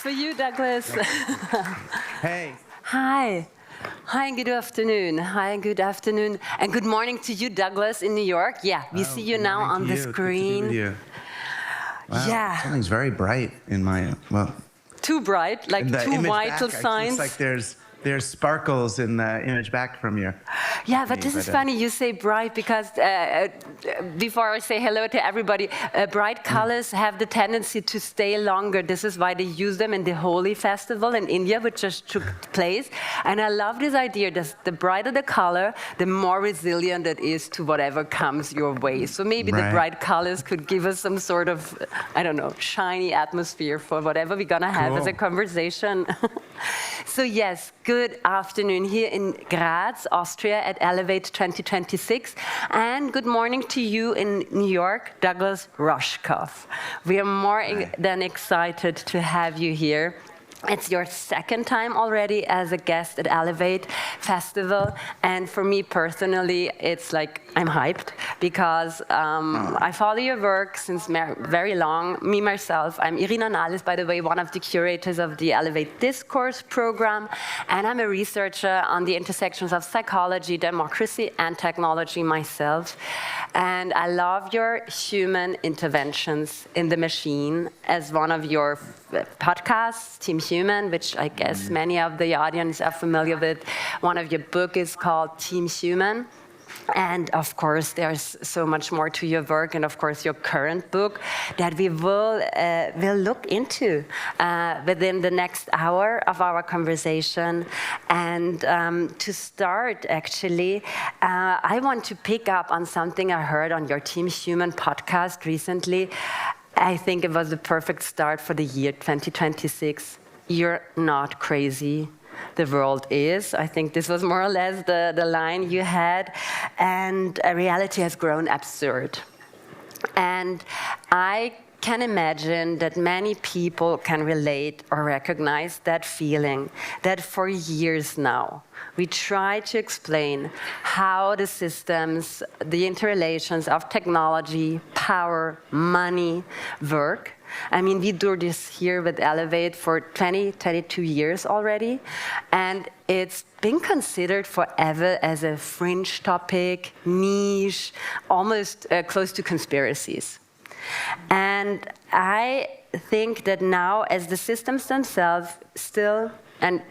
for you, Douglas. Hey. Hi. Hi, and good afternoon. Hi, and good afternoon. And good morning to you, Douglas, in New York. Yeah, we see you now on the screen. Good to be with you. Wow, Yeah. something's very bright in my, Too bright, like two vital signs. It's like there's sparkles in the image back from you. Yeah, but this is funny you say bright because before I say hello to everybody, bright colors have the tendency to stay longer. This is why they use them in the Holi festival in India, which just took place. And I love this idea that the brighter the color, the more resilient it is to whatever comes your way. So maybe the bright colors could give us some sort of, I don't know, shiny atmosphere for whatever we're gonna have as a conversation. So yes, good afternoon here in Graz, Austria at Elevate 2026. And good morning to you in New York, Douglas Rushkoff. We are more than excited to have you here. It's your second time already as a guest at Elevate Festival. And for me personally, it's like I'm hyped because I follow your work since very long. Me, myself, I'm Irina Nahles, by the way, one of the curators of the Elevate Discourse program. And I'm a researcher on the intersections of psychology, democracy, and technology myself. And I love your human interventions in the machine as one of your podcasts, Team Human, which I guess many of the audience are familiar with. One of your books is called Team Human. And of course, there's so much more to your work, and of course, your current book that we will look into within the next hour of our conversation. And to start, actually, I want to pick up on something I heard on your Team Human podcast recently. I think it was the perfect start for the year 2026. You're not crazy. The world is. I think this was more or less the line you had. And reality has grown absurd. And I can imagine that many people can relate or recognize that feeling that for years now, we try to explain how the systems, the interrelations of technology, power, money work. I mean, we do this here with Elevate for 22 years already, and it's been considered forever as a fringe topic, niche, almost close to conspiracies. And I think that now, as the systems themselves still and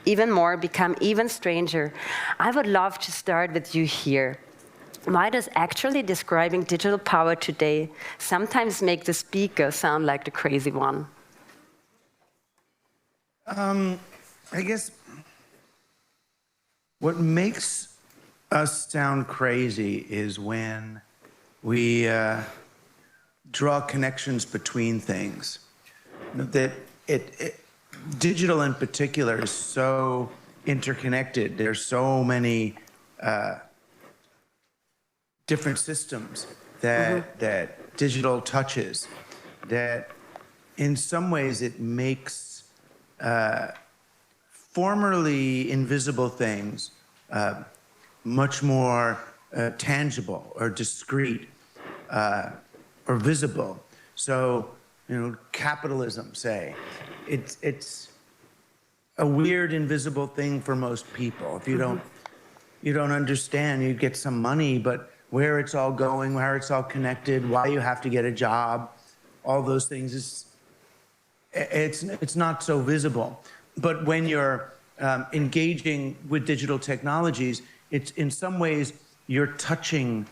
even more become even stranger, I would love to start with you here. Why does actually describing digital power today sometimes make the speaker sound like the crazy one? I guess what makes us sound crazy is when we draw connections between things. That digital in particular is so interconnected. There's so many different systems that digital touches, that in some ways it makes formerly invisible things much more tangible or discrete or visible. So, capitalism, say, it's a weird invisible thing for most people. If you don't understand, you get some money, but where it's all going, where it's all connected, why you have to get a job, all those things, it's not so visible. But when you're engaging with digital technologies, it's in some ways you're touching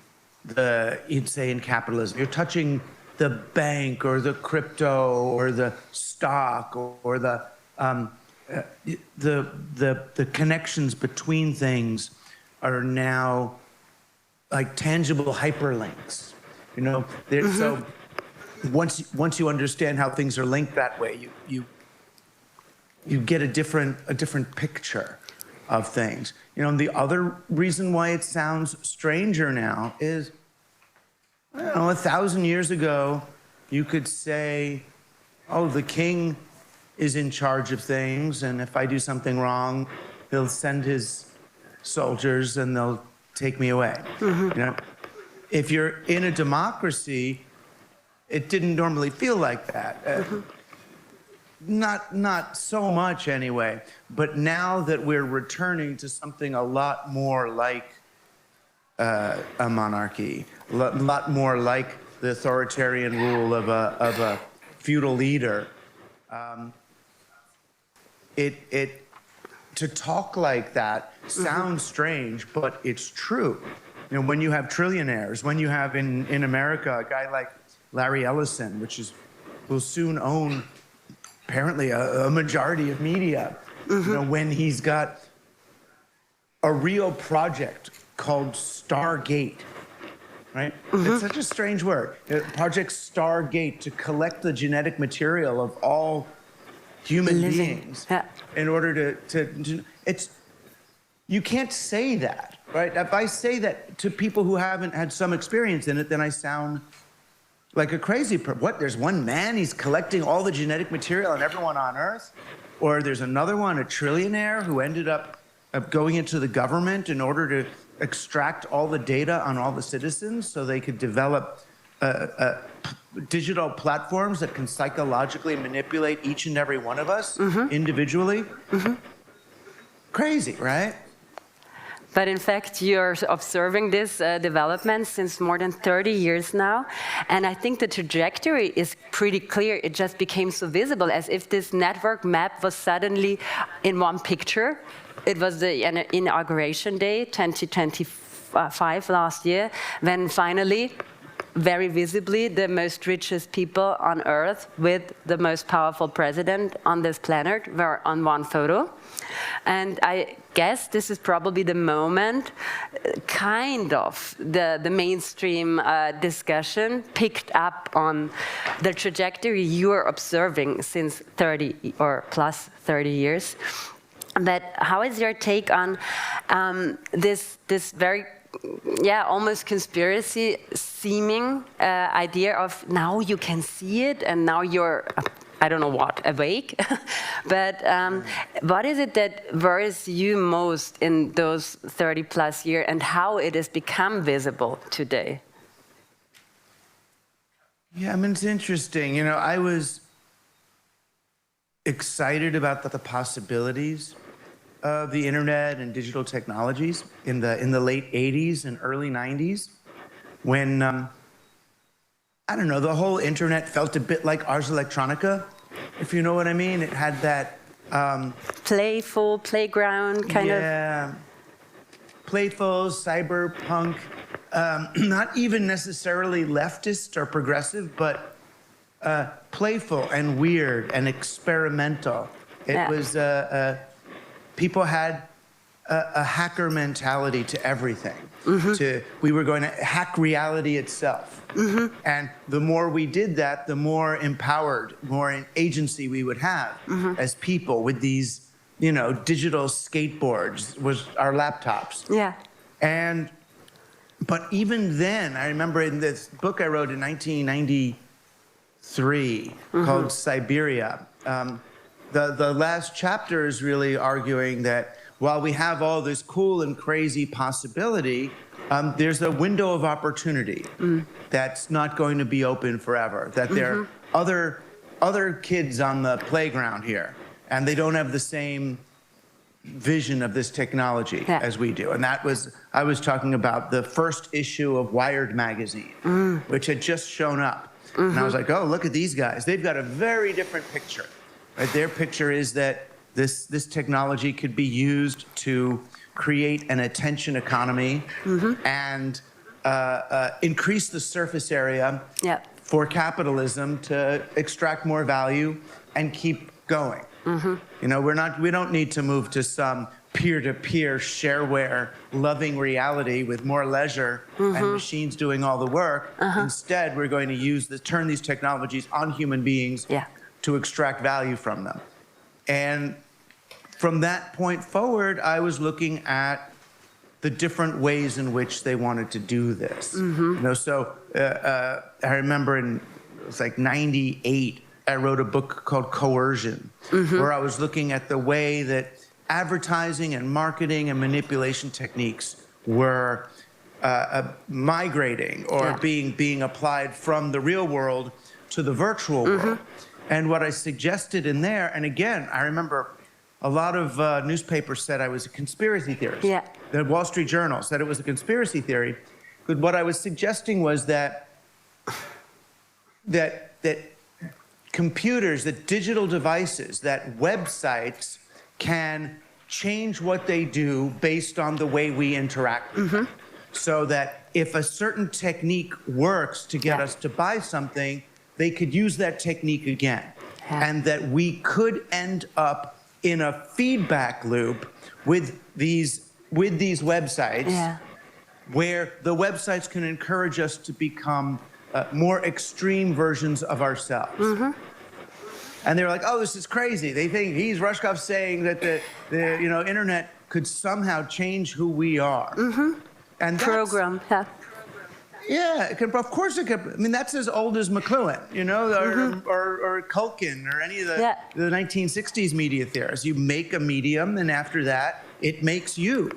you'd say in capitalism, you're touching the bank or the crypto or the stock or the connections between things are now like tangible hyperlinks, So once you understand how things are linked that way, you get a different picture of things. The other reason why it sounds stranger now is, 1,000 years ago, you could say, oh, the king is in charge of things, and if I do something wrong, he'll send his soldiers and they'll take me away. If you're in a democracy, it didn't normally feel like that. not so much anyway. But now that we're returning to something a lot more like a monarchy, a lot more like the authoritarian rule of a feudal leader, to talk like that sounds strange, but it's true. You know, when you have trillionaires, when you have in America a guy like Larry Ellison, will soon own apparently a majority of media. You know, when he's got a real project called Stargate, right? It's such a strange word. Project Stargate, to collect the genetic material of all human beings in order to it's, you can't say that, right? If I say that to people who haven't had some experience in it, then I sound like a crazy person. What, there's one man, he's collecting all the genetic material on everyone on Earth? Or there's another one, a trillionaire, who ended up going into the government in order to extract all the data on all the citizens so they could develop digital platforms that can psychologically manipulate each and every one of us individually. Crazy, right? But in fact, you're observing this development since more than 30 years now. And I think the trajectory is pretty clear. It just became so visible, as if this network map was suddenly in one picture. It was the inauguration day, 2025 last year, when finally, very visibly, the most richest people on Earth with the most powerful president on this planet were on one photo. And I guess this is probably the moment, kind of, the mainstream discussion picked up on the trajectory you are observing since 30 or plus 30 years. But how is your take on this very almost conspiracy seeming idea of now you can see it and now you're, I don't know what, awake? But what is it that worries you most in those 30 plus years, and how it has become visible today? Yeah, I mean, it's interesting. You know, I was excited about the possibilities of the internet and digital technologies in the late 80s and early 90s, when I don't know, the whole internet felt a bit like Ars Electronica, if you know what I mean. It had that playful playground kind of. Yeah, playful, cyberpunk, not even necessarily leftist or progressive, but playful and weird and experimental. It was people had a hacker mentality to everything. We were going to hack reality itself. And the more we did that, the more empowered, more agency we would have as people with these, you know, digital skateboards, was our laptops. Yeah. But even then, I remember in this book I wrote in 1993 called Siberia, the last chapter is really arguing that while we have all this cool and crazy possibility, there's a window of opportunity that's not going to be open forever, that there are other kids on the playground here, and they don't have the same vision of this technology as we do. And that was, I was talking about the first issue of Wired magazine, which had just shown up. And I was like, oh, look at these guys. They've got a very different picture. Right? Their picture is that this technology could be used to create an attention economy and increase the surface area for capitalism to extract more value and keep going. You know, we don't need to move to some peer-to-peer shareware loving reality with more leisure and machines doing all the work. Instead, we're going to turn these technologies on human beings to extract value from them. And from that point forward, I was looking at the different ways in which they wanted to do this. You know, so I remember it was like 98, I wrote a book called Coercion, where I was looking at the way that advertising and marketing and manipulation techniques were migrating or being applied from the real world to the virtual world. And what I suggested in there, and again, I remember a lot of newspapers said I was a conspiracy theorist. Yeah. The Wall Street Journal said it was a conspiracy theory. But what I was suggesting was that computers, that digital devices, that websites can change what they do based on the way we interact with them. So that if a certain technique works to get us to buy something, they could use that technique again. And that we could end up in a feedback loop with these websites where the websites can encourage us to become more extreme versions of ourselves. And they were like, oh, this is crazy. They think Rushkoff's saying that the internet could somehow change who we are. And Program, yeah, it can, of course it could. I mean, that's as old as McLuhan, or Culkin, or any of the 1960s media theorists. You make a medium, and after that, it makes you.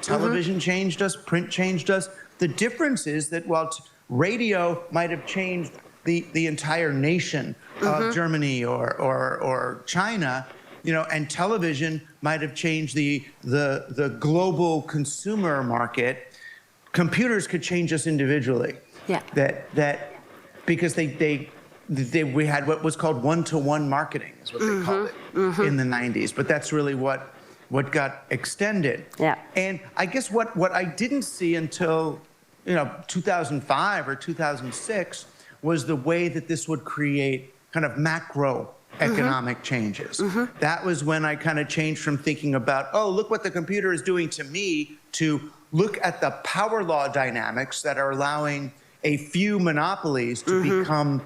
Television changed us, print changed us. The difference is that while radio might have changed the entire nation of Germany or China, and television might have changed the global consumer market. Computers could change us individually. Yeah. That because we had what was called one-to-one marketing, is what they called it in the 90s. But that's really what got extended. Yeah. And I guess what I didn't see until 2005 or 2006 was the way that this would create kind of macro economic changes. That was when I kind of changed from thinking about, oh, look what the computer is doing to me, to look at the power law dynamics that are allowing a few monopolies to become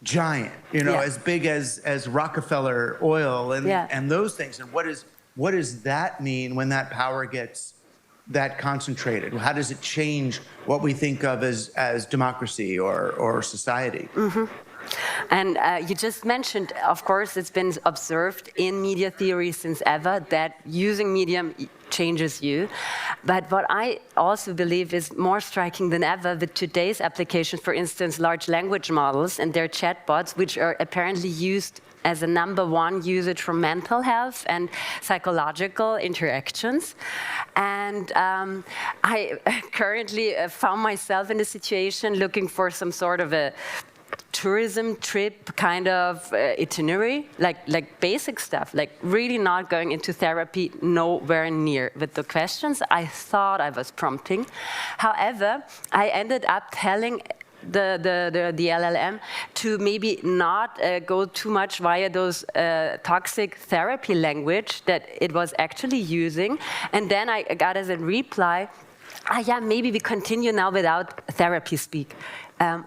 giant, as big as Rockefeller oil and those things. And what does that mean when that power gets that concentrated? How does it change what we think of as democracy or society? And you just mentioned, of course, it's been observed in media theory since ever that using medium changes you. But what I also believe is more striking than ever with today's application, for instance, large language models and their chatbots, which are apparently used as a #1 usage for mental health and psychological interactions. And I currently found myself in a situation looking for some sort of a tourism trip kind of itinerary, like basic stuff, like really not going into therapy, nowhere near with the questions I thought I was prompting. However, I ended up telling the LLM to maybe not go too much via those toxic therapy language that it was actually using. And then I got as a reply, yeah, maybe we continue now without therapy speak.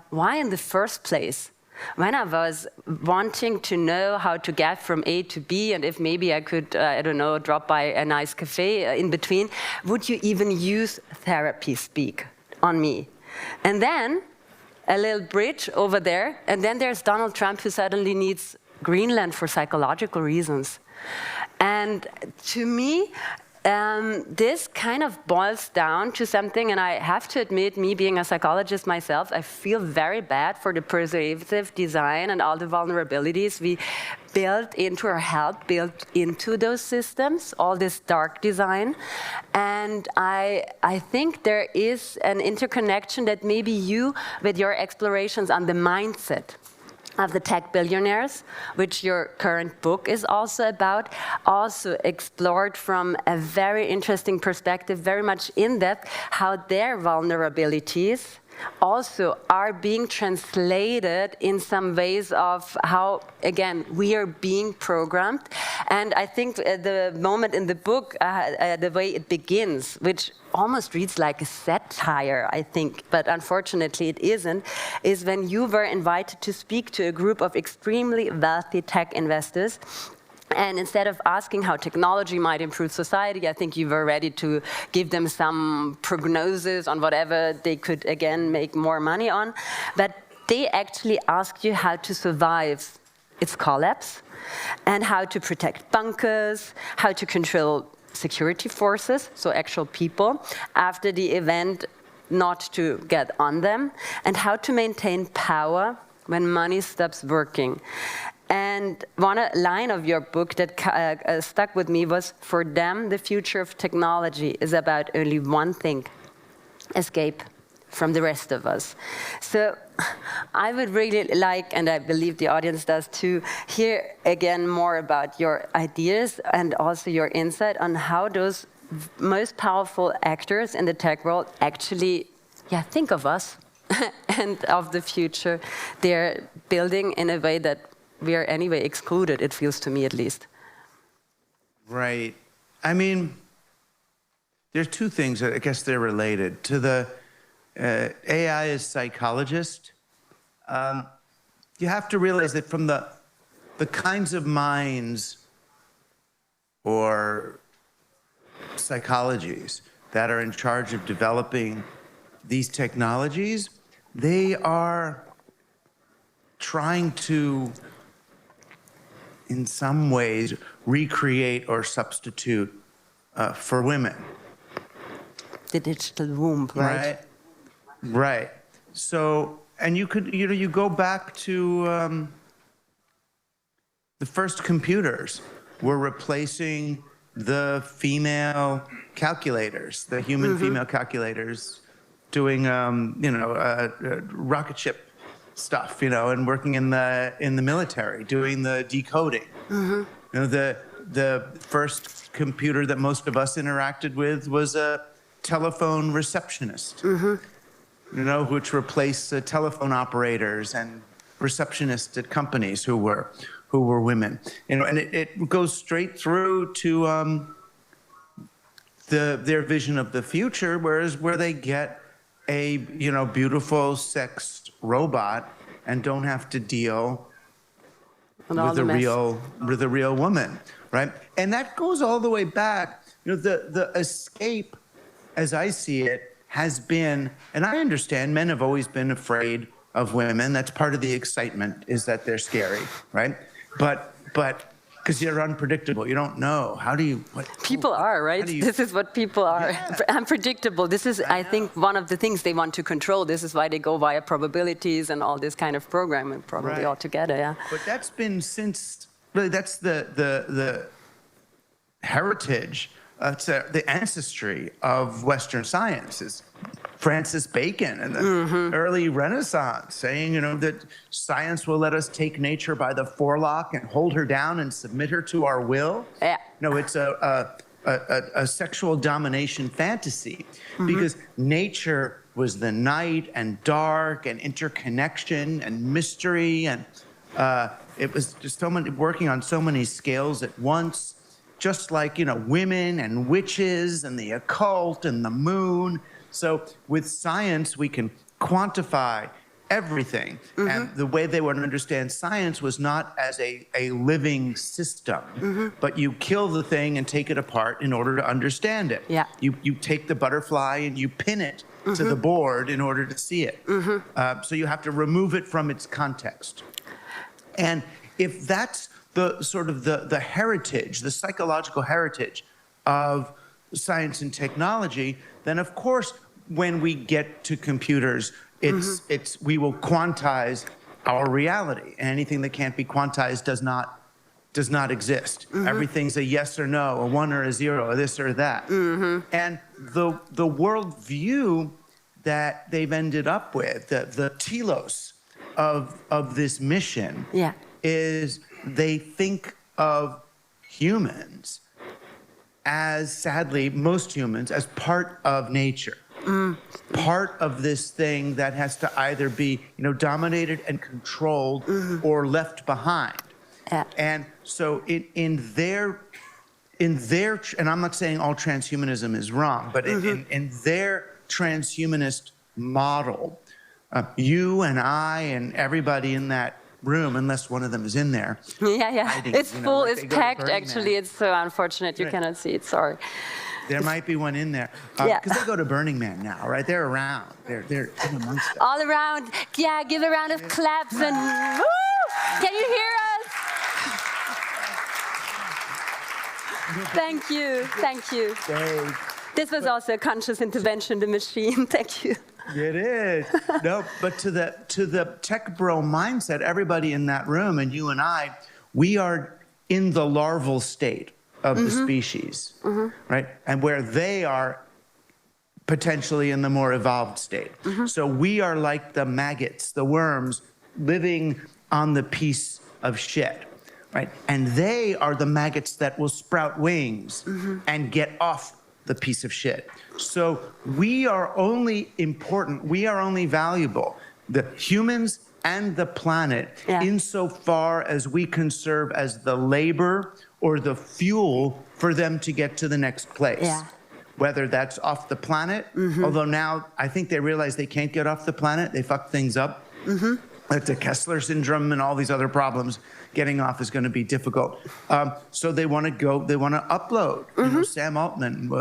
Why in the first place? When I was wanting to know how to get from A to B, and if maybe I could, I don't know, drop by a nice cafe in between, would you even use therapy speak on me? And then a little bridge over there, and then there's Donald Trump, who suddenly needs Greenland for psychological reasons. And to me, this kind of boils down to something, and I have to admit, me being a psychologist myself, I feel very bad for the pervasive design and all the vulnerabilities we built into or helped build into those systems, all this dark design. And I think there is an interconnection that maybe you, with your explorations on the mindset of the tech billionaires, which your current book is also about, also explored from a very interesting perspective, very much in depth, how their vulnerabilities also are being translated in some ways of how, again, we are being programmed. And I think the moment in the book, the way it begins, which almost reads like a satire, I think, but unfortunately it isn't, is when you were invited to speak to a group of extremely wealthy tech investors. And instead of asking how technology might improve society, I think you were ready to give them some prognosis on whatever they could, again, make more money on. But they actually asked you how to survive its collapse, and how to protect bunkers, how to control security forces, so actual people, after the event, not to get on them, and how to maintain power when money stops working. And one line of your book that stuck with me was, for them, the future of technology is about only one thing: escape from the rest of us. So I would really like, and I believe the audience does too, hear again more about your ideas and also your insight on how those most powerful actors in the tech world actually think of us and of the future they're building in a way that we are anyway excluded, it feels to me at least. Right. I mean, there's two things that I guess they're related. To the AI as psychologist, you have to realize that from the kinds of minds or psychologies that are in charge of developing these technologies, they are trying to, in some ways, recreate or substitute for women. The digital womb, right? Right. So, and you could, you go back to the first computers were replacing the female calculators, the human female calculators, doing rocket ship stuff, and working in the military, doing the decoding. The first computer that most of us interacted with was a telephone receptionist, which replaced telephone operators and receptionists at companies who were women. And it goes straight through to their vision of the future, where they get a beautiful sexed robot and don't have to deal with a real woman, right? And that goes all the way back. The escape, as I see it, has been, and I understand men have always been afraid of women. That's part of the excitement, is that they're scary, right? But because you're unpredictable, you don't know. How do you? People are, right? This is what people are. Yeah. Unpredictable. This is, I think, one of the things they want to control. This is why they go via probabilities and all this kind of programming, probably altogether. Yeah. But that's been since really. That's the heritage. It's the ancestry of Western science. Is Francis Bacon and the early Renaissance saying, that science will let us take nature by the forelock and hold her down and submit her to our will. Yeah. No, it's a sexual domination fantasy, because nature was the night and dark and interconnection and mystery, and it was just so many, working on so many scales at once, just like, women and witches and the occult and the moon. So with science, we can quantify everything. And the way they would understand science was not as a living system, but you kill the thing and take it apart in order to understand it. Yeah. You take the butterfly and you pin it to the board in order to see it. So you have to remove it from its context. And if that's the sort of the heritage, the psychological heritage of science and technology, then of course, when we get to computers, we will quantize our reality. And anything that can't be quantized does not exist. Everything's a yes or no, a one or a zero, a this or that. And the worldview that they've ended up with, the telos of this mission, is they think of humans as, sadly, most humans, as part of nature. Part of this thing that has to either be, dominated and controlled or left behind. And so in their, and I'm not saying all transhumanism is wrong, but in their transhumanist model, you and I and everybody in that room, unless one of them is in there. Hiding, it's full, it's packed, actually. It's so unfortunate you cannot see it, sorry. There might be one in there. Because they go to Burning Man now, right? They're around. They're in amongst us. All around. Yeah, give a round of claps and woo! Can you hear us? Thank you. Thank you. This was also a conscious intervention, the machine. Thank you. It is. No, but to the tech bro mindset, everybody in that room and you and I, we are in the larval state of the species, right? And where they are potentially in the more evolved state. So we are like the maggots, the worms, living on the piece of shit, right? And they are the maggots that will sprout wings and get off the piece of shit. So we are only important, we are only valuable, the humans and the planet, insofar as we can serve as the labor or the fuel for them to get to the next place. Yeah. Whether that's off the planet, although now I think they realize they can't get off the planet, they fuck things up. Like the Kessler syndrome and all these other problems, getting off is going to be difficult. So they want to go, they want to upload. You know, Sam Altman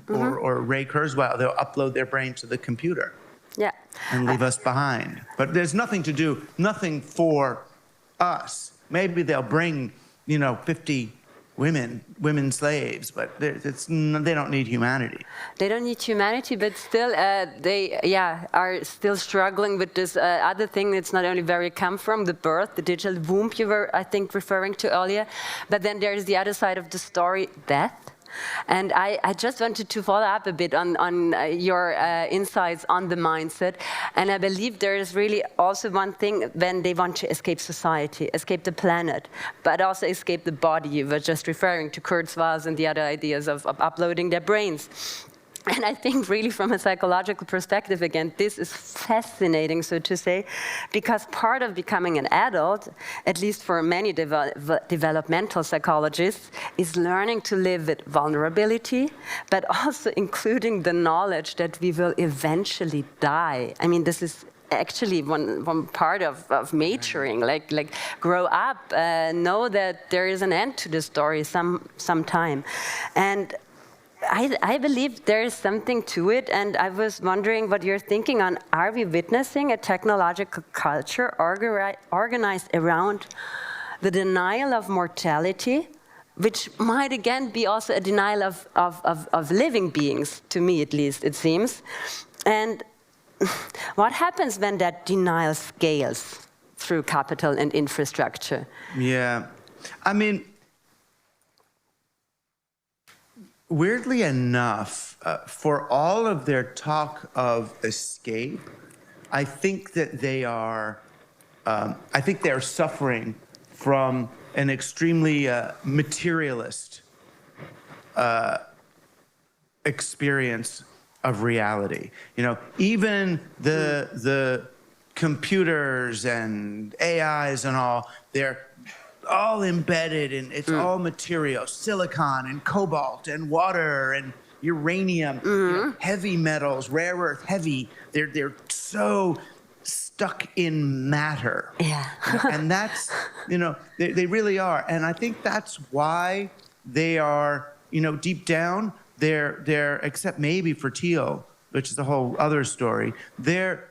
or Ray Kurzweil, they'll upload their brain to the computer and leave us behind. But there's nothing to do, nothing for us. Maybe they'll bring, 50 women slaves, but they don't need humanity. They don't need humanity, but still they are still struggling with this other thing that's not only where you come from, the birth, the digital womb you were, I think, referring to earlier, but then there's the other side of the story, death. And I just wanted to follow up a bit on your insights on the mindset. And I believe there is really also one thing when they want to escape society, escape the planet, but also escape the body. You were just referring to Kurzweil and the other ideas of uploading their brains. And I think really from a psychological perspective, again, this is fascinating, so to say, because part of becoming an adult, at least for many developmental psychologists, is learning to live with vulnerability, but also including the knowledge that we will eventually die. I mean, this is actually one part of maturing, like grow up, know that there is an end to the story sometime. And I believe there is something to it, and I was wondering what you're thinking on, are we witnessing a technological culture organized around the denial of mortality, which might again be also a denial of living beings, to me at least, it seems. And what happens when that denial scales through capital and infrastructure? Yeah, I mean, weirdly enough, for all of their talk of escape, I think that they are suffering from an extremely materialist experience of reality. Even the computers and AIs and all, they're all embedded in, it's all material, silicon and cobalt and water and uranium, heavy metals, rare earth, heavy. They're so stuck in matter. Yeah. And that's, they really are. And I think that's why they are, deep down, they're except maybe for Thiel, which is a whole other story, they're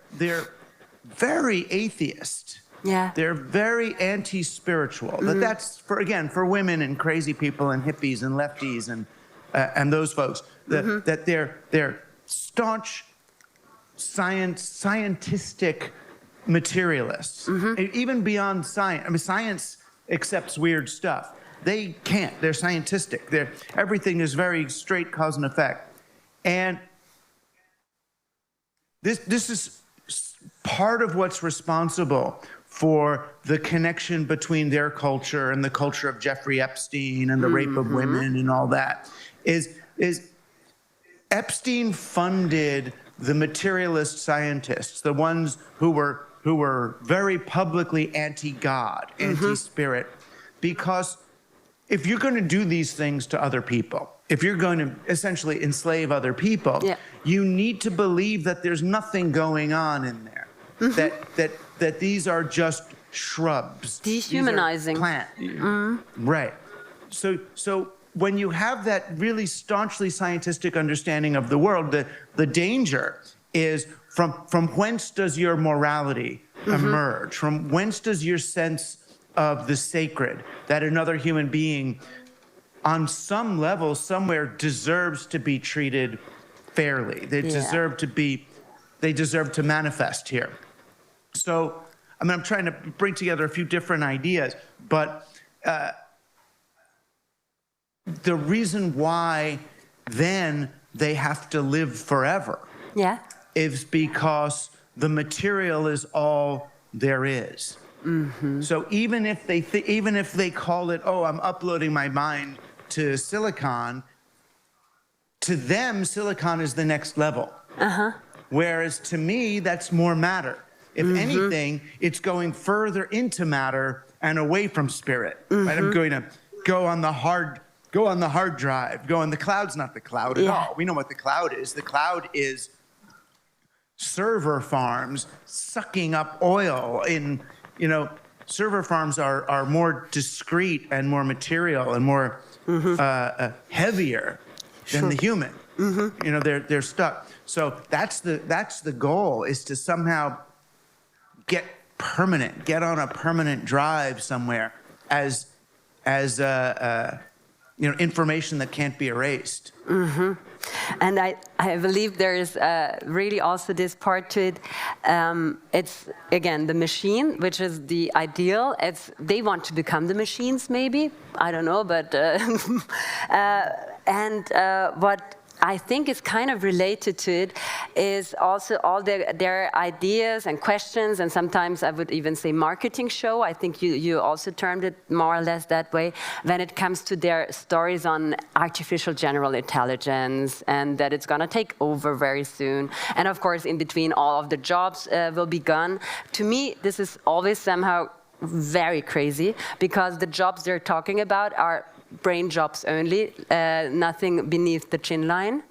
very atheist. Yeah. They're very anti-spiritual. That's for women and crazy people and hippies and lefties and those folks. That they're staunch scientific materialists. Even beyond science. I mean, science accepts weird stuff. They can't. They're scientistic. Everything is very straight cause and effect. And this is part of what's responsible for the connection between their culture and the culture of Jeffrey Epstein and the rape of women and all that, is Epstein funded the materialist scientists, the ones who were very publicly anti-God, anti-spirit, because if you're going to do these things to other people, if you're going to essentially enslave other people, you need to believe that there's nothing going on in there. That these are just shrubs. Dehumanizing. Plant. Right. So when you have that really staunchly scientific understanding of the world, the danger is from whence does your morality emerge? From whence does your sense of the sacred, that another human being on some level somewhere deserves to be treated fairly. They deserve to be they deserve to manifest here. So, I mean, I'm trying to bring together a few different ideas, but the reason why then they have to live forever is because the material is all there is. So even if they call it, oh, I'm uploading my mind to silicon, to them, silicon is the next level. Whereas to me, that's more matter. If anything, it's going further into matter and away from spirit. Right? I'm going to go on the hard drive. The cloud's not the cloud at all. We know what the cloud is. The cloud is server farms sucking up oil in, server farms are more discrete and more material and more heavier than the human. They're stuck. So that's the goal, is to somehow get on a permanent drive somewhere as information that can't be erased. And I believe there is really also this part to it. It's, again, the machine, which is the ideal. They want to become the machines, maybe. I don't know, but... what I think is kind of related to it is also all their ideas and questions, and sometimes I would even say marketing show. I think you also termed it more or less that way, when it comes to their stories on artificial general intelligence and that it's going to take over very soon. And of course, in between, all of the jobs will be gone. To me, this is always somehow very crazy, because the jobs they're talking about are brain jobs only, nothing beneath the chin line.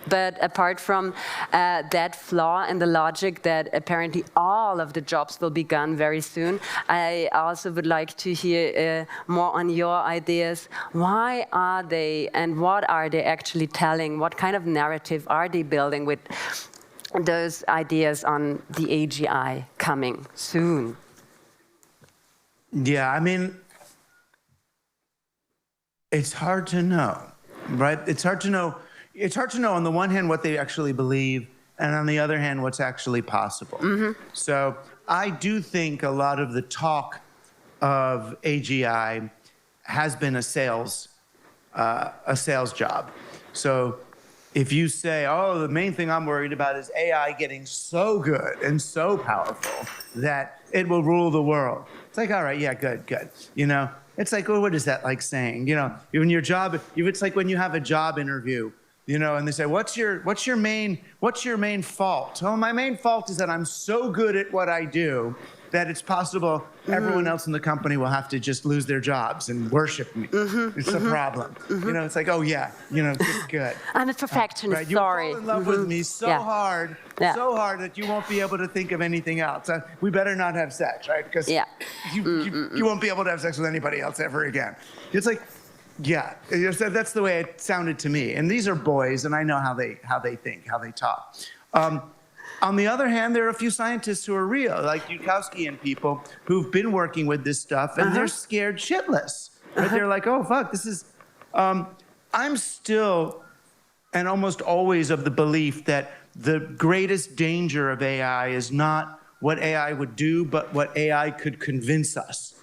But apart from that flaw in the logic that apparently all of the jobs will be gone very soon, I also would like to hear more on your ideas. Why are they, and what are they actually telling? What kind of narrative are they building with those ideas on the AGI coming soon? Yeah, I mean, it's hard to know, right? It's hard to know on the one hand what they actually believe, and on the other hand what's actually possible. So I do think a lot of the talk of AGI has been a sales job. So if you say, oh, the main thing I'm worried about is AI getting so good and so powerful that it will rule the world. It's like, all right, yeah, good. It's like, well, what is that like saying? Even your job, it's like when you have a job interview, and they say, what's your main fault? Oh, my main fault is that I'm so good at what I do that it's possible everyone else in the company will have to just lose their jobs and worship me. It's a problem. It's like, oh yeah, just good. I'm a perfectionist, right? You fall in love with me so hard that you won't be able to think of anything else. We better not have sex, right? Because you won't be able to have sex with anybody else ever again. It's like, yeah, that's the way it sounded to me. And these are boys, and I know how they think, how they talk. On the other hand, there are a few scientists who are real, like Yudkowsky and people who've been working with this stuff, and they're scared shitless. Right? They're like, oh, fuck, this is... I'm still, and almost always, of the belief that the greatest danger of AI is not what AI would do, but what AI could convince us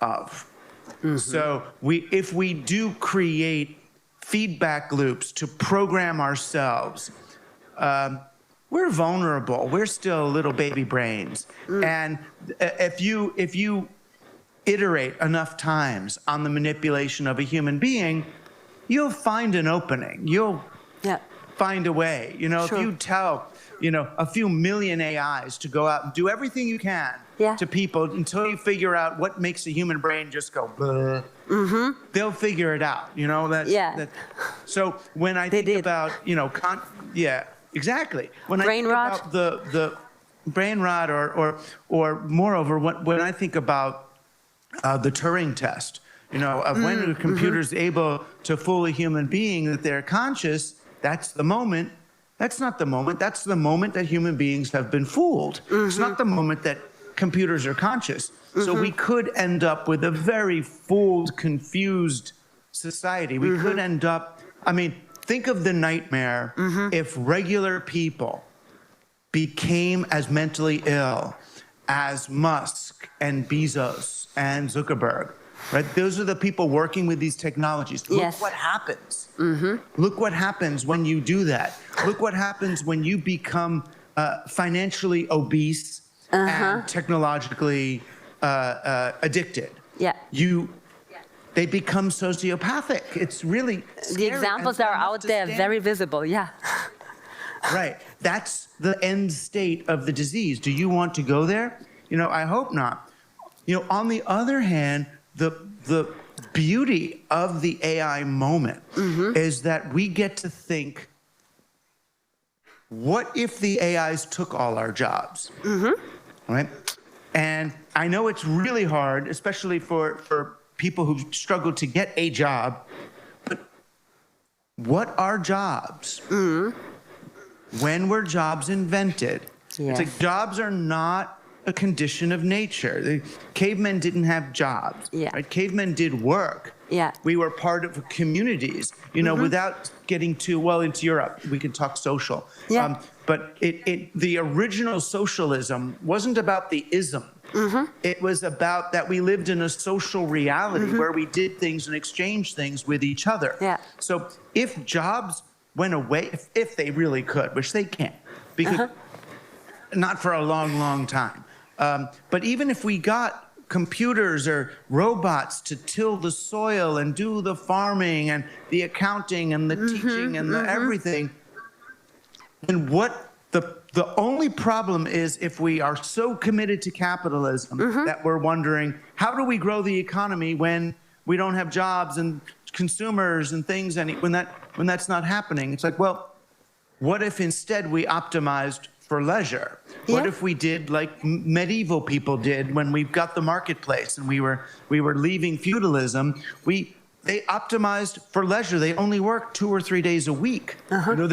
of. So if we do create feedback loops to program ourselves, we're vulnerable. We're still little baby brains. And if you iterate enough times on the manipulation of a human being, you'll find an opening. You'll find a way. If you tell, a few million AIs to go out and do everything you can to people until you figure out what makes a human brain just go blah, they'll figure it out. So when I think about, exactly. When brain I rot. think about the brain rot, or moreover, when I think about the Turing test, of when a computer's able to fool a human being that they're conscious, that's the moment. That's not the moment. That's the moment that human beings have been fooled. It's not the moment that computers are conscious. So we could end up with a very fooled, confused society. We could end up, think of the nightmare if regular people became as mentally ill as Musk and Bezos and Zuckerberg, right? Those are the people working with these technologies. Look Yes. what happens. Look what happens when you do that. Look what happens when you become financially obese and technologically addicted. Yeah. They become sociopathic. It's really scary. The examples And are I out there, understand. very visible, yeah. Right. That's the end state of the disease. Do you want to go there? I hope not. On the other hand, the beauty of the AI moment is that we get to think, what if the AIs took all our jobs? Right? And I know it's really hard, especially for people who struggle to get a job, but what are jobs? When were jobs invented? Yes. It's like jobs are not a condition of nature. The cavemen didn't have jobs. Yeah. Right? Cavemen did work. Yeah. We were part of communities, without getting too well into Europe. We can talk social. Yeah. But the original socialism wasn't about the ism. It was about that we lived in a social reality where we did things and exchanged things with each other. Yeah. So if jobs went away, if they really could, which they can't, because not for a long, long time. But even if we got computers or robots to till the soil and do the farming and the accounting and the teaching and the everything, then what the only problem is if we are so committed to capitalism that we're wondering, how do we grow the economy when we don't have jobs and consumers and things, and when that's not happening? It's like, well, what if instead we optimized for leisure? What if we did like medieval people did when we got the marketplace and we were leaving feudalism? They optimized for leisure. They only worked 2 or 3 days a week,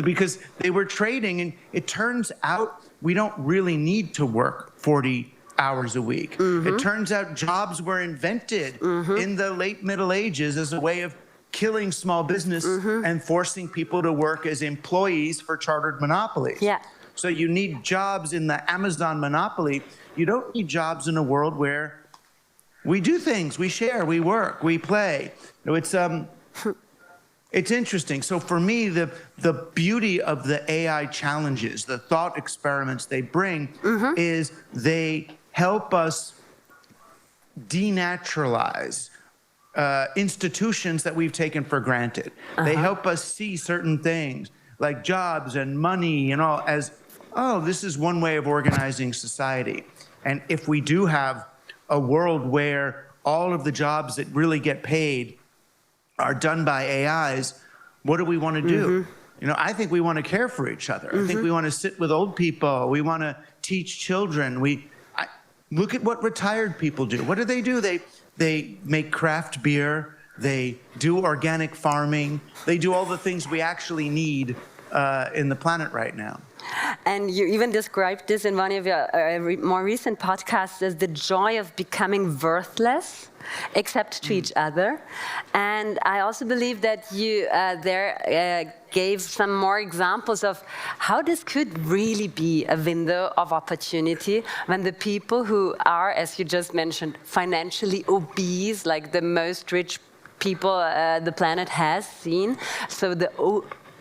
because they were trading. And it turns out we don't really need to work 40 hours a week. It turns out jobs were invented in the late Middle Ages as a way of killing small business and forcing people to work as employees for chartered monopolies. Yeah. So you need jobs in the Amazon monopoly. You don't need jobs in a world where we do things, we share, we work, we play. It's interesting. So for me, the beauty of the AI challenges, the thought experiments they bring, is they help us denaturalize institutions that we've taken for granted. They help us see certain things like jobs and money and all as, oh, this is one way of organizing society. And if we do have a world where all of the jobs that really get paid are done by AIs, what do we want to do? I think we want to care for each other. I think we want to sit with old people. We want to teach children. Look at what retired people do. What do? They make craft beer. They do organic farming. They do all the things we actually need in the planet right now. And you even described this in one of your more recent podcasts as the joy of becoming worthless, except to each other. And I also believe that you gave some more examples of how this could really be a window of opportunity when the people who are, as you just mentioned, financially obese, like the most rich people the planet has seen, so the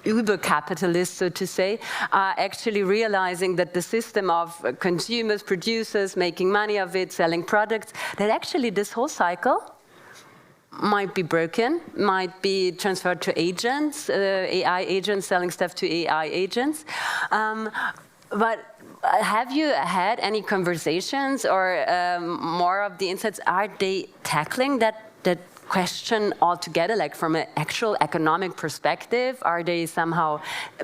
uber capitalists, so to say, are actually realizing that the system of consumers, producers, making money of it, selling products, that actually this whole cycle might be broken, might be transferred to agents, AI agents selling stuff to AI agents. But have you had any conversations or more of the insights? Are they tackling that question altogether, like from an actual economic perspective? Are they somehow,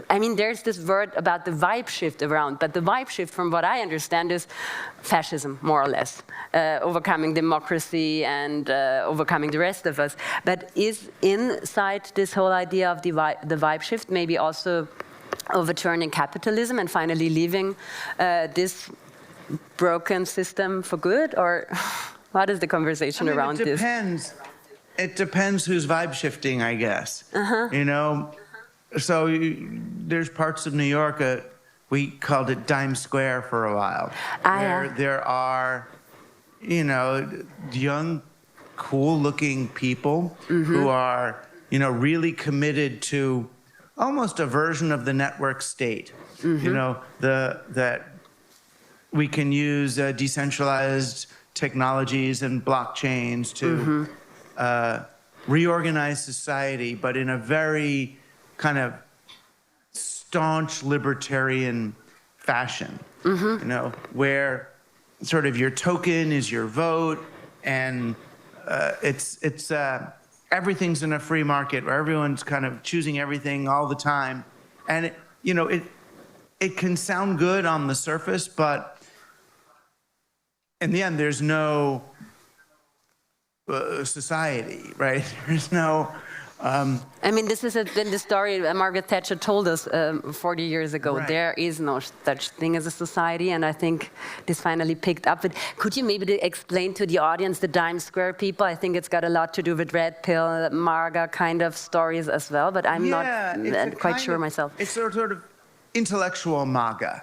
there's this word about the vibe shift around, but the vibe shift, from what I understand, is fascism, more or less, overcoming democracy and overcoming the rest of us. But is inside this whole idea of the vibe shift maybe also overturning capitalism and finally leaving this broken system for good? Or what is the conversation around this? It depends. It depends who's vibe shifting, I guess. So there's parts of New York, we called it Dime Square for a while, where there are, you know, young, cool-looking people who are, you know, really committed to almost a version of the network state. You know, that we can use decentralized technologies and blockchains to reorganize society, but in a very kind of staunch libertarian fashion. You know, where sort of your token is your vote, and it's everything's in a free market where everyone's kind of choosing everything all the time, and it can sound good on the surface, but in the end, there's no society, right? There's no. I mean, this has been the story Margaret Thatcher told us 40 years ago. Right. There is no such thing as a society, and I think this finally picked up. But could you maybe explain to the audience the Dime Square people? I think it's got a lot to do with Red Pill, MAGA kind of stories as well, but I'm not quite sure myself. It's sort of intellectual MAGA,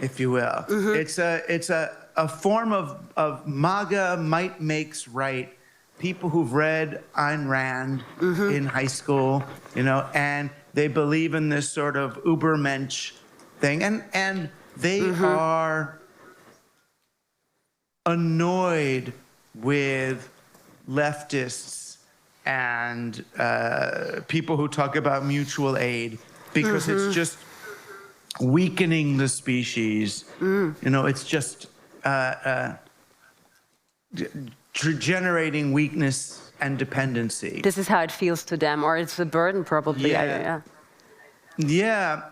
if you will. It's a form of MAGA, might makes right. People who've read Ayn Rand in high school, you know, and they believe in this sort of Ubermensch thing, and they are annoyed with leftists and people who talk about mutual aid because it's just weakening the species. You know, it's just generating weakness and dependency. This is how it feels to them, or it's a burden probably. Yeah,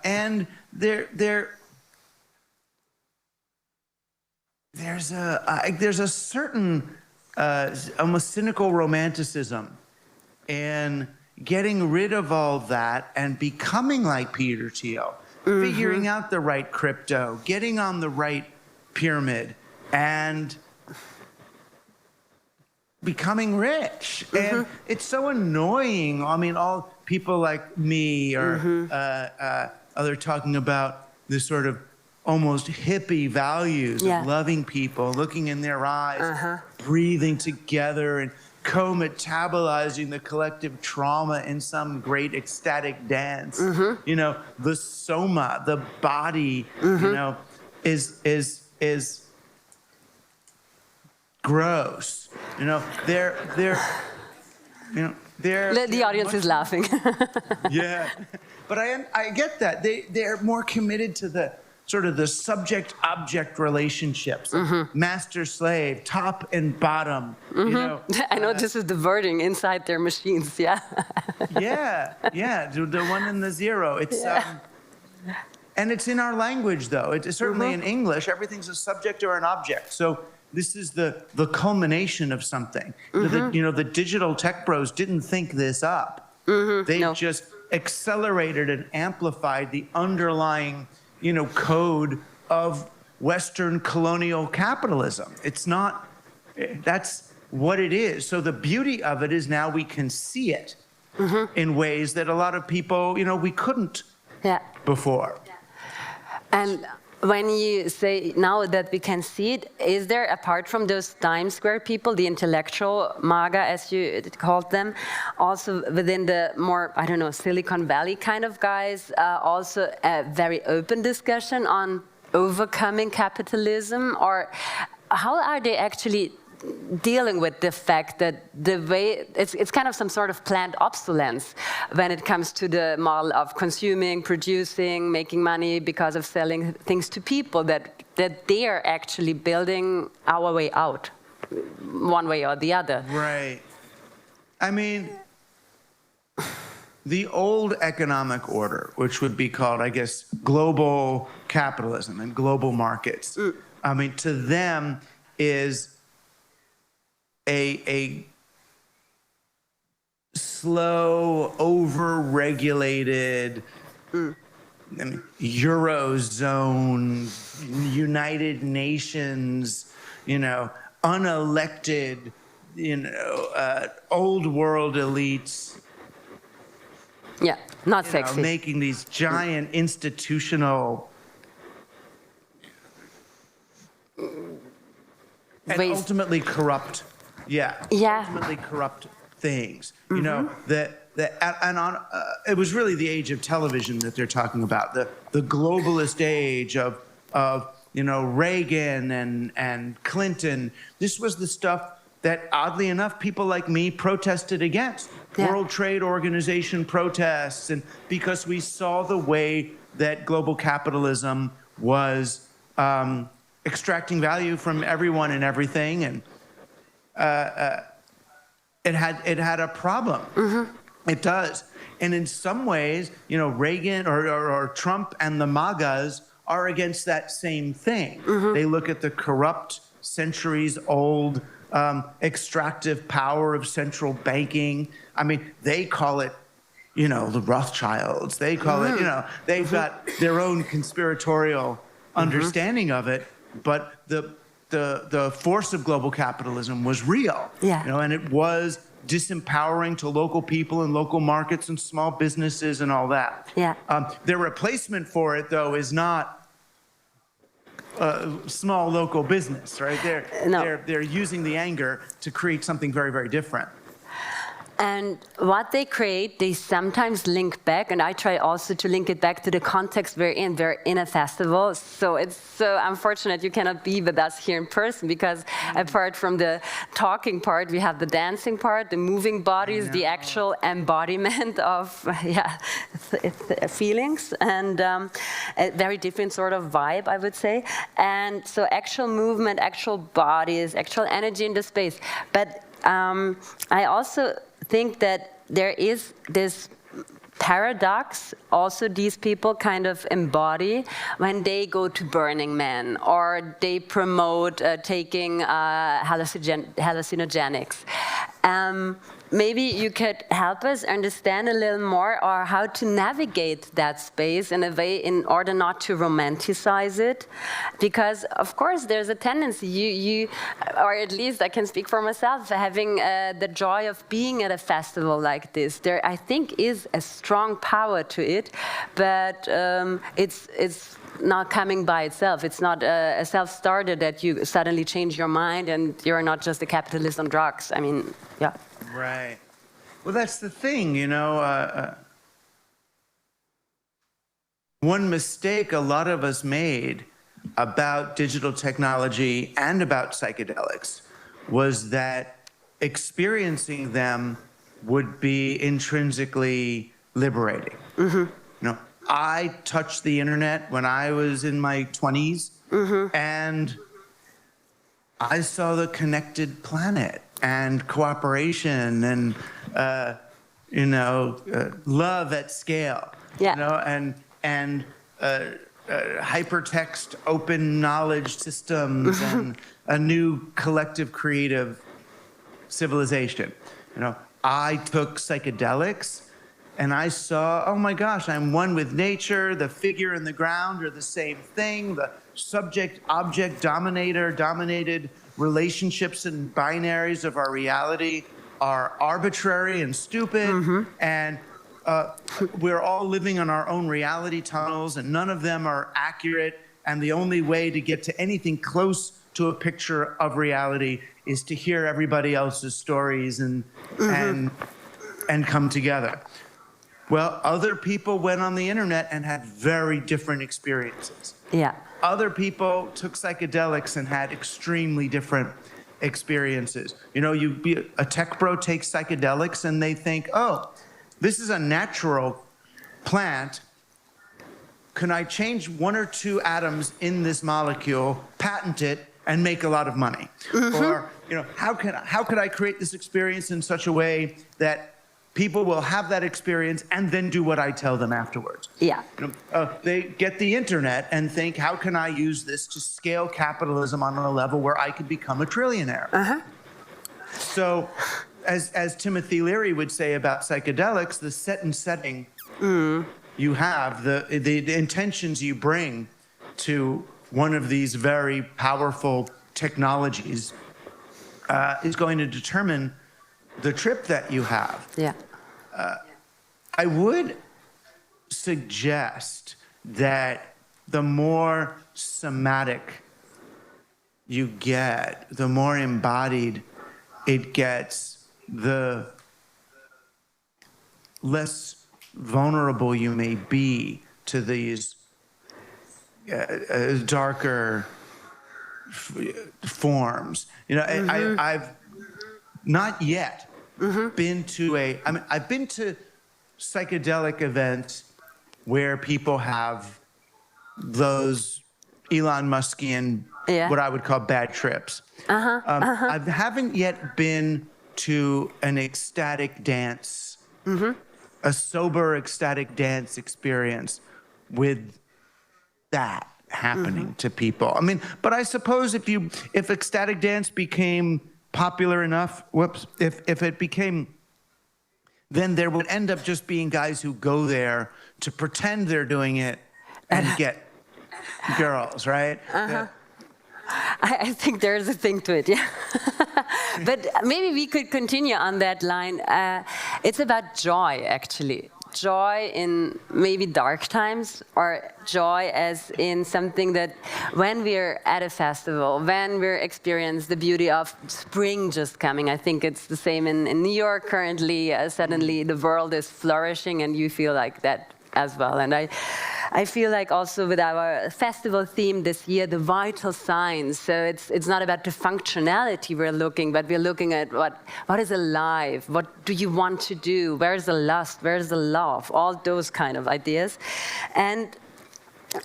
and there's a certain almost cynical romanticism in getting rid of all that and becoming like Peter Thiel, figuring out the right crypto, getting on the right pyramid, and becoming rich. And it's so annoying. I mean, all people like me or other talking about this sort of almost hippie values of loving people, looking in their eyes, breathing together and co-metabolizing the collective trauma in some great ecstatic dance. You know, the soma, the body, you know, is gross. You know, they're The audience is laughing. Yeah, but I get that. They're more committed to the sort of the subject-object relationships, master-slave, top and bottom. You know, I know this is the wording inside their machines. Yeah. The one and the zero. It's and it's in our language, though. It's certainly in English. Everything's a subject or an object. So this is the culmination of something. You know, the digital tech bros didn't think this up. They just accelerated and amplified the underlying, you know, code of Western colonial capitalism. It's not, that's what it is. So the beauty of it is now we can see it in ways that a lot of people, you know, we couldn't before. And when you say now that we can see it, is there, apart from those Dime Square people, the intellectual MAGA, as you called them, also within the more, I don't know, Silicon Valley kind of guys, also a very open discussion on overcoming capitalism? Or how are they actually dealing with the fact that the way it's kind of some sort of planned obsolescence when it comes to the model of consuming, producing, making money because of selling things to people, that they are actually building our way out one way or the other. Right. I mean, the old economic order, which would be called, I guess, global capitalism and global markets, I mean, to them is a slow, over-regulated Eurozone, United Nations, you know, unelected, you know, old world elites. Yeah, not sexy. Making these giant institutional And ways. ultimately corrupt, ultimately corrupt things. You know, it was really the age of television that they're talking about, the globalist age of you know, Reagan and Clinton. This was the stuff that, oddly enough, people like me protested against. Yeah. World Trade Organization protests, and because we saw the way that global capitalism was extracting value from everyone and everything, and it had a problem. It does. And in some ways, you know, Reagan or Trump and the MAGAs are against that same thing. They look at the corrupt, centuries-old extractive power of central banking. I mean, they call it, you know, the Rothschilds. They call it, you know, they've got their own conspiratorial understanding of it, but the force of global capitalism was real. Yeah. You know, and it was disempowering to local people and local markets and small businesses and all that. Yeah. Their replacement for it, though, is not small local business, right? They're using the anger to create something very, very different. And what they create, they sometimes link back, and I try also to link it back to the context we're in. We're in a festival, so it's so unfortunate you cannot be with us here in person, because apart from the talking part, we have the dancing part, the moving bodies, the actual embodiment of feelings, and a very different sort of vibe, I would say. And so actual movement, actual bodies, actual energy in the space. But I also think that there is this paradox also these people kind of embody when they go to Burning Man or they promote taking hallucinogenics. Maybe you could help us understand a little more or how to navigate that space in a way in order not to romanticize it, because of course there's a tendency, you or at least I can speak for myself, having the joy of being at a festival like this, there I think is a strong power to it, but it's not coming by itself. It's not a self-starter that you suddenly change your mind and you're not just a capitalist on drugs. I mean, yeah. Right. Well, that's the thing, you know. One mistake a lot of us made about digital technology and about psychedelics was that experiencing them would be intrinsically liberating. You know, I touched the internet when I was in my 20s, and I saw the connected planet and cooperation and, you know, love at scale. Yeah. You know, and hypertext open knowledge systems and a new collective creative civilization. You know, I took psychedelics and I saw, oh my gosh, I'm one with nature. The figure and the ground are the same thing. The subject-object dominated relationships and binaries of our reality are arbitrary and stupid, and we're all living in our own reality tunnels, and none of them are accurate, and the only way to get to anything close to a picture of reality is to hear everybody else's stories and come together. Well, other people went on the internet and had very different experiences. Yeah. Other people took psychedelics and had extremely different experiences. You know, a tech bro takes psychedelics and they think, oh, this is a natural plant. Can I change 1 or 2 atoms in this molecule, patent it, and make a lot of money? Or, you know, how could I create this experience in such a way that people will have that experience and then do what I tell them afterwards? Yeah. You know, they get the internet and think, how can I use this to scale capitalism on a level where I could become a trillionaire? So, as Timothy Leary would say about psychedelics, the set and setting you have, the intentions you bring to one of these very powerful technologies is going to determine the trip that you have. Yeah. I would suggest that the more somatic you get, the more embodied it gets, the less vulnerable you may be to these darker forms. You know, I've not yet been to I've been to psychedelic events where people have those Elon Muskian, what I would call bad trips. I haven't yet been to an ecstatic dance, a sober ecstatic dance experience with that happening to people. I mean, but I suppose if ecstatic dance became popular enough, if it became, then there would end up just being guys who go there to pretend they're doing it and get girls, right? Yeah. I think there's a thing to it, yeah. But maybe we could continue on that line. It's about joy, actually. Joy in maybe dark times, or joy as in something that when we're at a festival, when we're experiencing the beauty of spring just coming, I think it's the same in New York currently, suddenly the world is flourishing and you feel like that as well. And I feel like also with our festival theme this year, the vital signs. So it's not about the functionality we're looking, but we're looking at what is alive, what do you want to do, where's the lust, where's the love, all those kind of ideas. And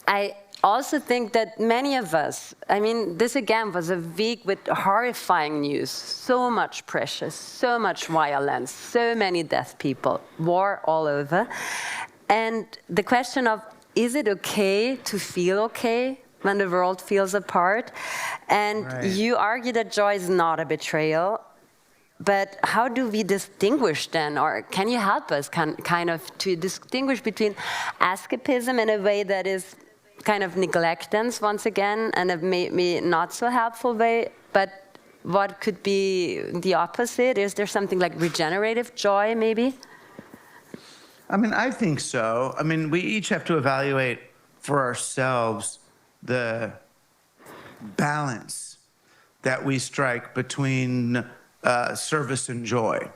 I also think that many of us, I mean, this again was a week with horrifying news, so much pressure, so much violence, so many deaf people, war all over. And the question of, is it okay to feel okay when the world feels apart? And you argue that joy is not a betrayal, but how do we distinguish then? Or can you help us kind of to distinguish between escapism in a way that is kind of neglectance once again, and a maybe not so helpful way, but what could be the opposite? Is there something like regenerative joy maybe? I mean, I think so. I mean, we each have to evaluate for ourselves the balance that we strike between service and joy.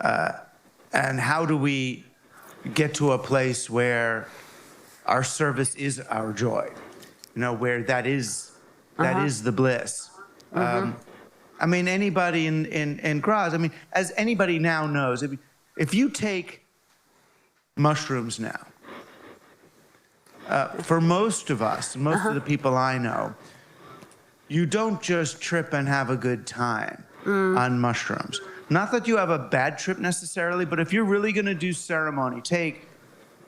And how do we get to a place where our service is our joy? You know, where that is the bliss. I mean, anybody in Graz, I mean, as anybody now knows, if you take mushrooms now. For most of us, most of the people I know, you don't just trip and have a good time on mushrooms. Not that you have a bad trip necessarily, but if you're really going to do ceremony, take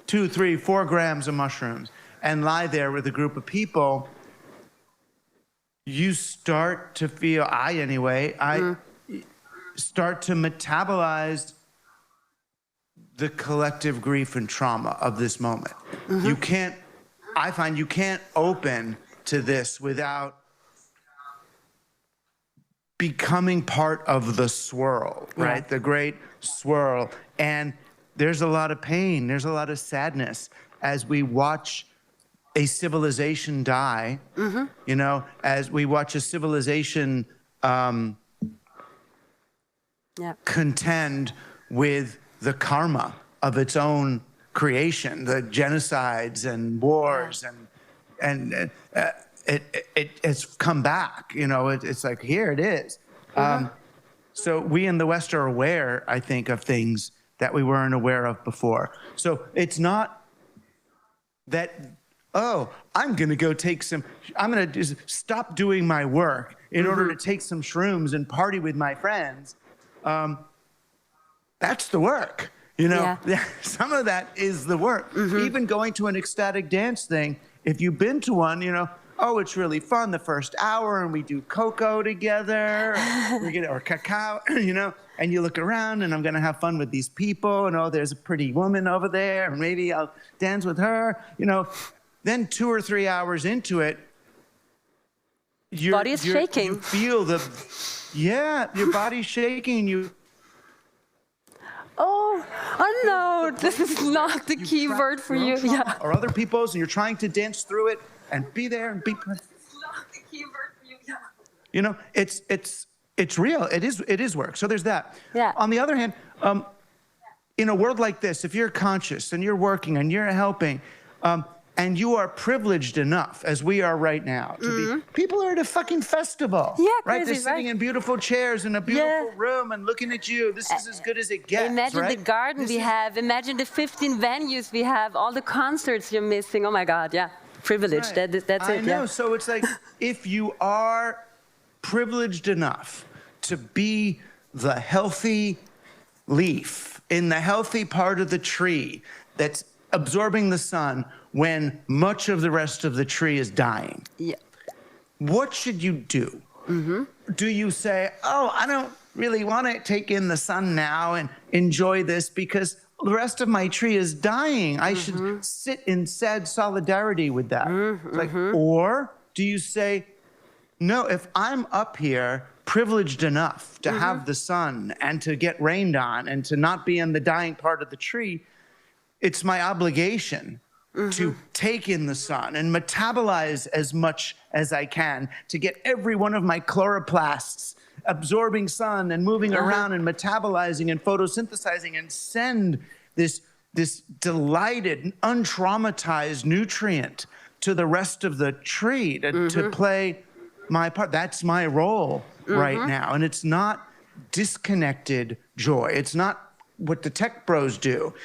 2, 3, 4 grams of mushrooms and lie there with a group of people, you start to feel, I start to metabolize the collective grief and trauma of this moment. I find you can't open to this without becoming part of the swirl, right? The great swirl. And there's a lot of pain, there's a lot of sadness as we watch a civilization die, you know, as we watch a civilization contend with the karma of its own creation, the genocides and wars, and it's come back. You know, it's like, here it is. So we in the West are aware, I think, of things that we weren't aware of before. So it's not that, oh, I'm going to go I'm going to stop doing my work in order to take some shrooms and party with my friends. That's the work, you know. Some of that is the work. Even going to an ecstatic dance thing, if you've been to one, you know, oh, it's really fun the first hour, and we do cocoa together, or cacao, you know, and you look around, and I'm going to have fun with these people, and oh, there's a pretty woman over there, and maybe I'll dance with her, you know. Then 2 or 3 hours into it, your body is shaking. You feel your body's shaking, Oh no, this is not the key word for you. Or other people's, and you're trying to dance through it and be there and be present. It's not the key word for you. You know, it's real. It is work. So there's that. Yeah. On the other hand, in a world like this, if you're conscious and you're working and you're helping, and you are privileged enough, as we are right now, to be, people are at a fucking festival. Yeah, right? crazy, They're sitting right? in beautiful chairs in a beautiful room and looking at you. This is as good as it gets, Imagine right? the garden we have. Imagine the 15 venues we have. All the concerts you're missing. Oh my God, yeah. Privilege. Right. That's I it. know. Yeah. So it's like, if you are privileged enough to be the healthy leaf in the healthy part of the tree that's absorbing the sun when much of the rest of the tree is dying, Yeah. what should you do? Do you say, oh, I don't really want to take in the sun now and enjoy this because the rest of my tree is dying? I should sit in sad solidarity with that. Like, or do you say, no, if I'm up here privileged enough to have the sun and to get rained on and to not be in the dying part of the tree, it's my obligation to take in the sun and metabolize as much as I can to get every one of my chloroplasts absorbing sun and moving around and metabolizing and photosynthesizing and send this delighted, untraumatized nutrient to the rest of the tree to play my part. That's my role right now. And it's not disconnected joy. It's not what the tech bros do,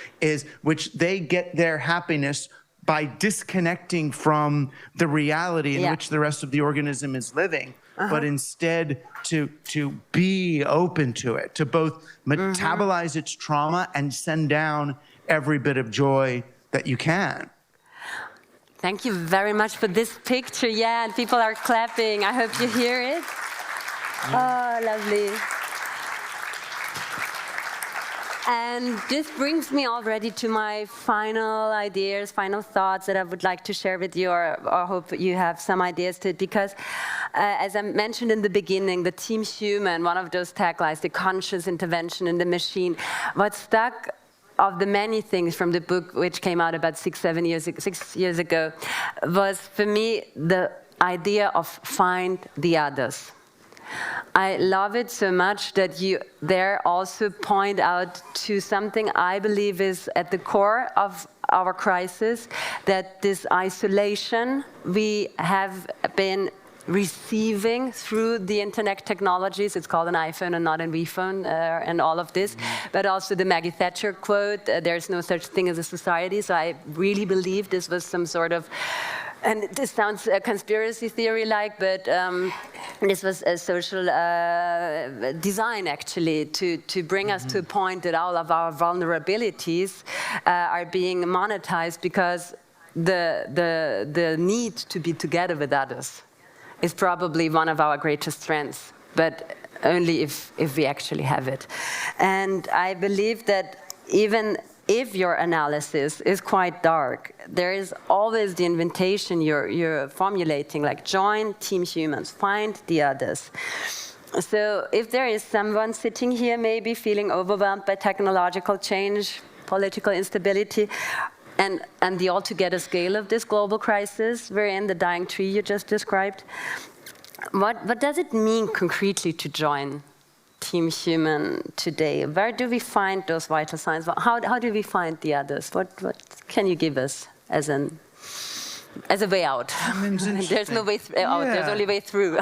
which they get their happiness by disconnecting from the reality in which the rest of the organism is living, but instead to be open to it, to both metabolize its trauma and send down every bit of joy that you can. Thank you very much for this picture. Yeah, and people are clapping. I hope you hear it. Oh, lovely. And this brings me already to my final ideas, final thoughts that I would like to share with you, or hope you have some ideas to it, because as I mentioned in the beginning, the Team Human, one of those taglines, the conscious intervention in the machine, what stuck of the many things from the book, which came out about 6 years ago, was for me the idea of find the others. I love it so much that you there also point out to something I believe is at the core of our crisis, that this isolation we have been receiving through the internet technologies. It's called an iPhone and not an iPhone, and all of this. But also the Maggie Thatcher quote, there's no such thing as a society. So I really believe this was some sort of, and this sounds a conspiracy theory-like, but this was a social design, actually, to bring us to a point that all of our vulnerabilities are being monetized because the need to be together with others is probably one of our greatest strengths, but only if we actually have it. And I believe that even if your analysis is quite dark, there is always the invitation you're formulating, like join Team Humans, find the others. So if there is someone sitting here maybe feeling overwhelmed by technological change, political instability, and the altogether scale of this global crisis we're in, the dying tree you just described, what does it mean concretely to join Team Human today? Where do we find those vital signs? How do we find the others? What can you give us as a way out? I mean, there's no way out. There's only way through.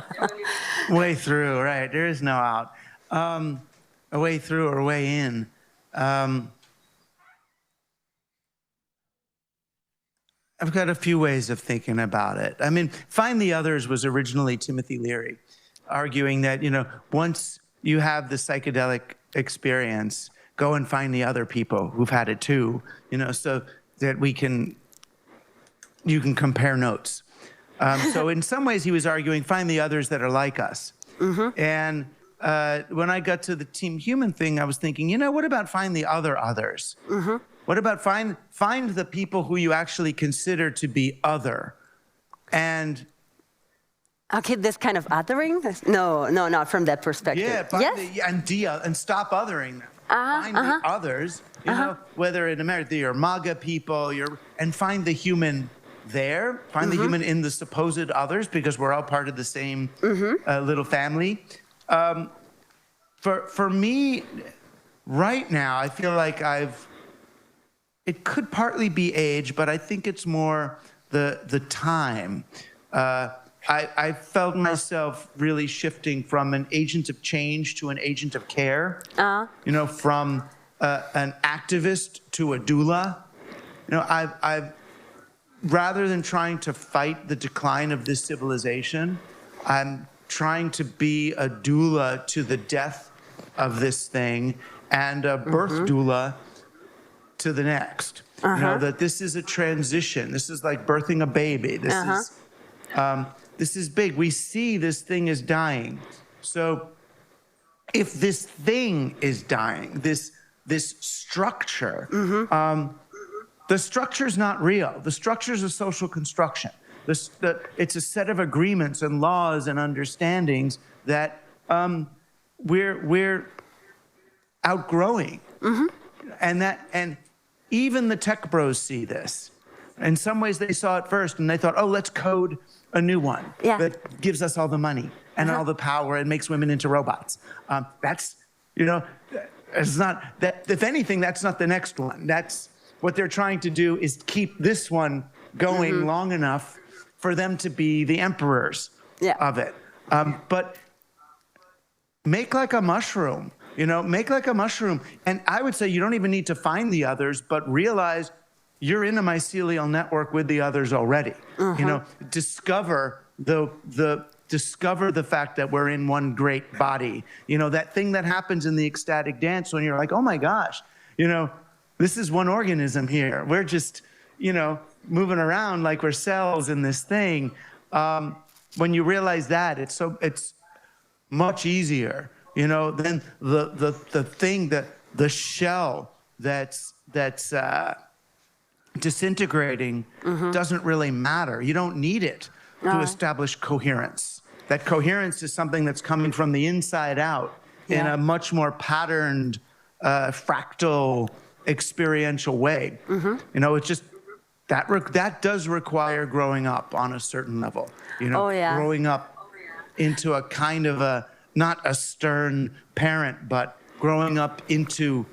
Way through, right? There is no out. A way through or way in. I've got a few ways of thinking about it. I mean, find the others was originally Timothy Leary, arguing that, once you have the psychedelic experience, go and find the other people who've had it too, so that you can compare notes. So in some ways he was arguing, find the others that are like us. And when I got to the Team Human thing, I was thinking, what about find the other others? What about find the people who you actually consider to be other? And okay, this kind of othering? No, not from that perspective. Yeah, and stop othering them. Find the others, whether in America you're MAGA people, and find the human there, find the human in the supposed others, because we're all part of the same little family. For me, right now, I feel like it could partly be age, but I think it's more the time. I felt myself really shifting from an agent of change to an agent of care. You know, from an activist to a doula. You know, I've rather than trying to fight the decline of this civilization, I'm trying to be a doula to the death of this thing and a birth doula to the next. You know, that this is a transition. This is like birthing a baby. This is big. We see this thing is dying. So if this thing is dying, this structure, the structure is not real. The structure is a social construction. It's a set of agreements and laws and understandings that we're outgrowing, and even the tech bros see this. In some ways, they saw it first, and they thought, "Oh, let's code a new one that gives us all the money and all the power and makes women into robots." That's, you know, it's not that. If anything, that's not the next one. That's what they're trying to do, is keep this one going long enough for them to be the emperors of it. But make like a mushroom, you know, make like a mushroom. And I would say you don't even need to find the others, but realize you're in a mycelial network with the others already. You know, discover the fact that we're in one great body. You know, that thing that happens in the ecstatic dance when you're like, oh my gosh, you know, this is one organism here. We're just, you know, moving around like we're cells in this thing. When you realize that, it's much easier, you know, than the thing, the shell that's disintegrating doesn't really matter. You don't need it to establish coherence. That coherence is something that's coming from the inside out in a much more patterned, fractal, experiential way. You know, it's just that does require growing up on a certain level. You know, growing up into a kind of not a stern parent, but growing up into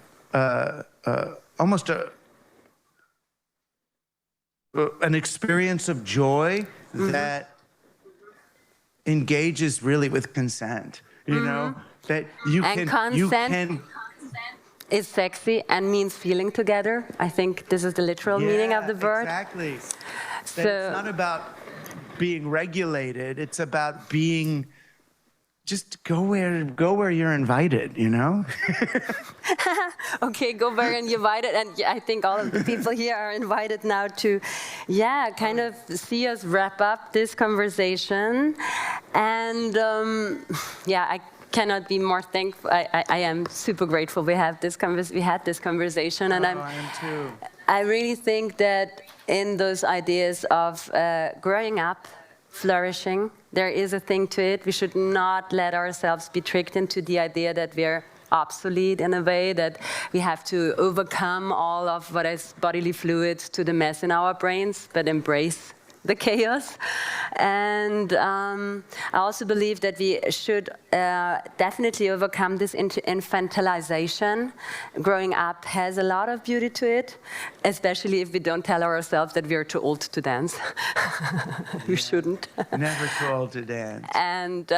almost an experience of joy that engages really with consent. You know, that you can. Is sexy and means feeling together. I think this is the literal meaning of the word. Exactly. So it's not about being regulated. It's about being, just go where you're invited, you know? Okay, go where you're invited. And I think all of the people here are invited now to, kind of see us wrap up this conversation. And I cannot be more thankful. I am super grateful we had this conversation, and I am too. I really think that in those ideas of growing up, flourishing, there is a thing to it. We should not let ourselves be tricked into the idea that we're obsolete in a way, that we have to overcome all of what is bodily fluids to the mess in our brains, but embrace the chaos. And I also believe that we should definitely overcome this infantilization. Growing up has a lot of beauty to it, especially if we don't tell ourselves that we are too old to dance. We shouldn't. Never too old to dance. And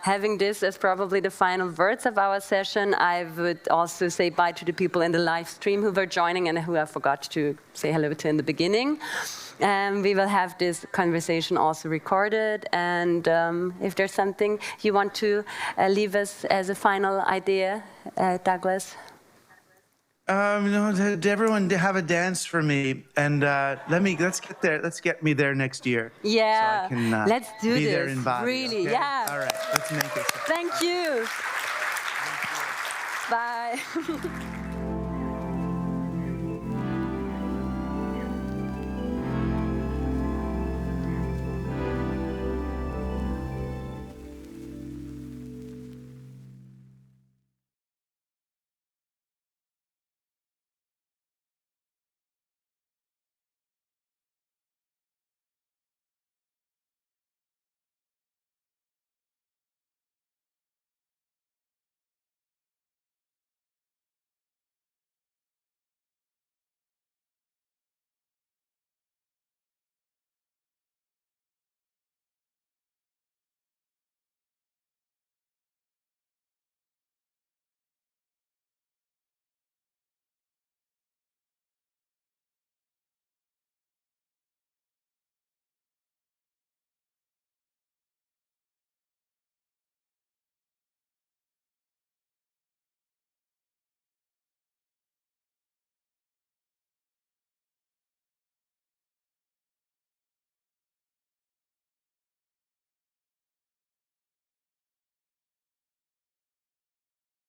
having this as probably the final words of our session, I would also say bye to the people in the live stream who were joining and who I forgot to say hello to in the beginning. We will have this conversation also recorded, and if there's something you want to leave us as a final idea, Douglas? No, everyone have a dance for me, and let's get me there next year. Yeah, so I can, let's do be this. There in body, really, okay? yeah. All right, let's make it. Thank you. Bye.